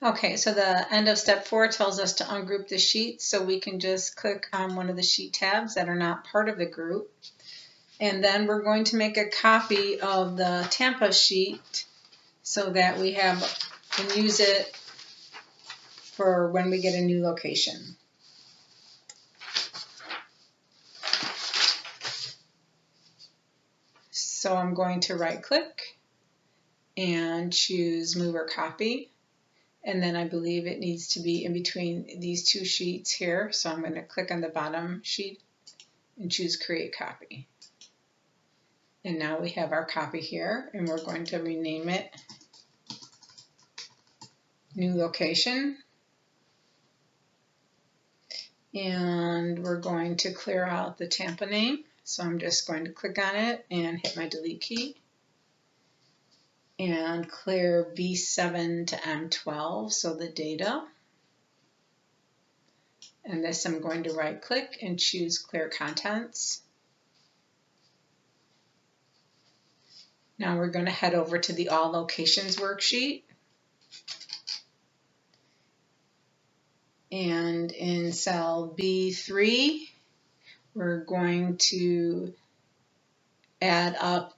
Okay, so the end of step 4 tells us to ungroup the sheets, so we can just click on one of the sheet tabs that are not part of the group. And then we're going to make a copy of the Tampa sheet so that we can use it for when we get a new location. So I'm going to right click and choose Move or Copy. And then I believe it needs to be in between these two sheets here. So I'm going to click on the bottom sheet and choose Create Copy. And now we have our copy here, and we're going to rename it New Location. And we're going to clear out the Tampa name. So I'm just going to click on it and hit my delete key. And clear B7 to M12, so the data. And this I'm going to right click and choose Clear Contents. Now we're going to head over to the All Locations worksheet. And in cell B3, we're going to add up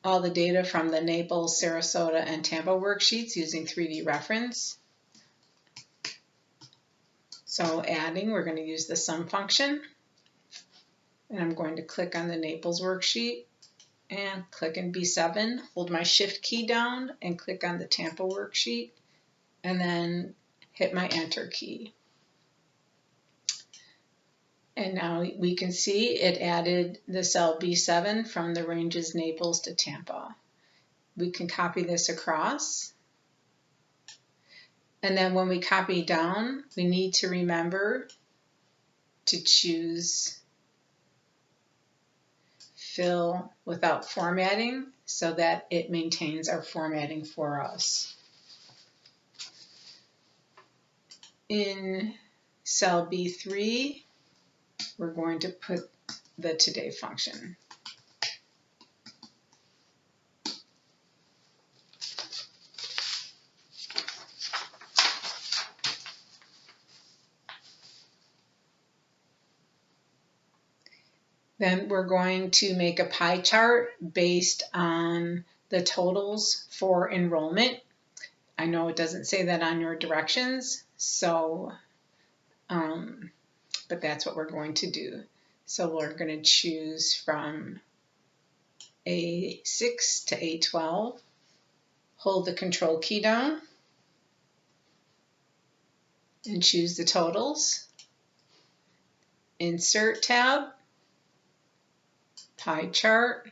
all the data from the Naples, Sarasota, and Tampa worksheets using 3D reference. So adding, we're going to use the sum function. And I'm going to click on the Naples worksheet and click in B7, hold my Shift key down and click on the Tampa worksheet, and then hit my Enter key. And now we can see it added the cell B7 from the ranges Naples to Tampa. We can copy this across. And then when we copy down, we need to remember to choose Fill without formatting so that it maintains our formatting for us. In cell B3, we're going to put the today function. Then we're going to make a pie chart based on the totals for enrollment. I know it doesn't say that on your directions, so but that's what we're going to do. So we're going to choose from A6 to A12, hold the Control key down, and choose the totals. Insert tab, Pie Chart,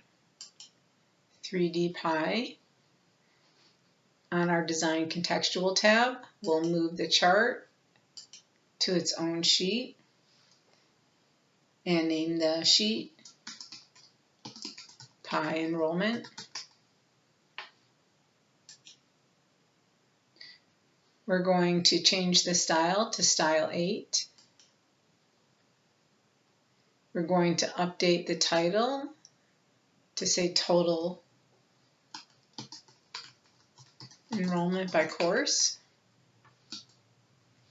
3D Pie. On our Design Contextual tab, we'll move the chart to its own sheet and name the sheet Pie Enrollment. We're going to change the style to Style 8. We're going to update the title to say Total Enrollment by Course.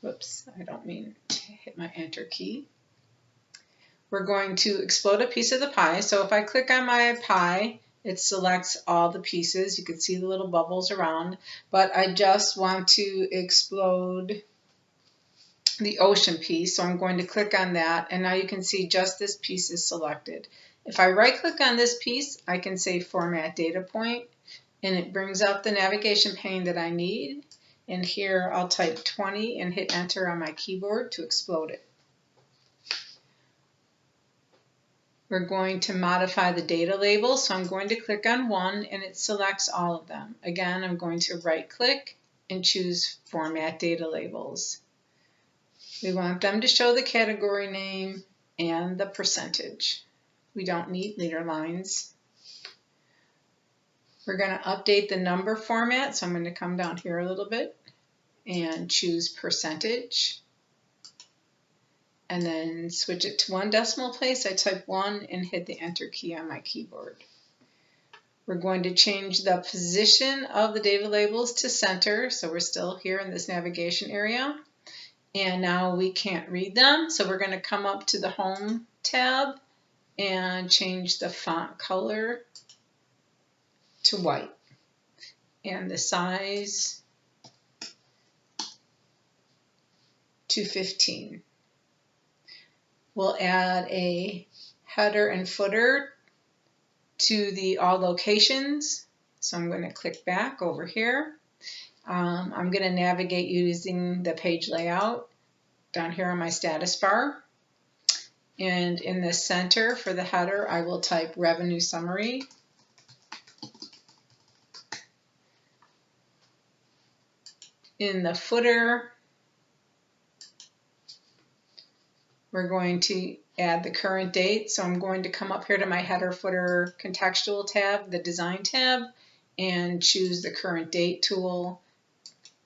Whoops, I don't mean to hit my Enter key. We're going to explode a piece of the pie. So if I click on my pie, it selects all the pieces. You can see the little bubbles around, but I just want to explode the ocean piece. So I'm going to click on that, and now you can see just this piece is selected. If I right click on this piece, I can say Format Data Point, and it brings up the navigation pane that I need. And here I'll type 20 and hit Enter on my keyboard to explode it. We're going to modify the data label, so I'm going to click on one and it selects all of them. Again, I'm going to right click and choose Format Data Labels. We want them to show the category name and the percentage. We don't need leader lines. We're going to update the number format, so I'm going to come down here a little bit and choose percentage. And then switch it to 1 decimal place. I type 1 and hit the Enter key on my keyboard. We're going to change the position of the data labels to center, so we're still here in this navigation area. And now we can't read them, so we're going to come up to the Home tab and change the font color to white and the size to 15. We'll add a header and footer to the all locations. So I'm going to click back over here. I'm going to navigate using the page layout down here on my status bar. And in the center for the header, I will type revenue summary. In the footer, we're going to add the current date. So I'm going to come up here to my header footer contextual tab, the design tab, and choose the current date tool.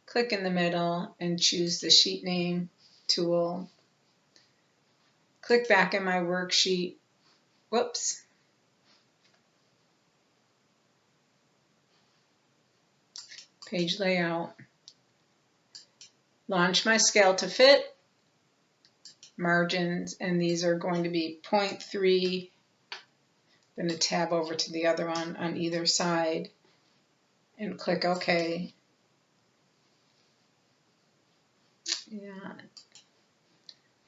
Click in the middle and choose the sheet name tool. Click back in my worksheet. Whoops. Page layout. Launch my scale to fit. Margins, and these are going to be 0.3. I'm going to tab over to the other one on either side and click OK. Yeah,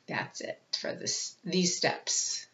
that's it for these steps.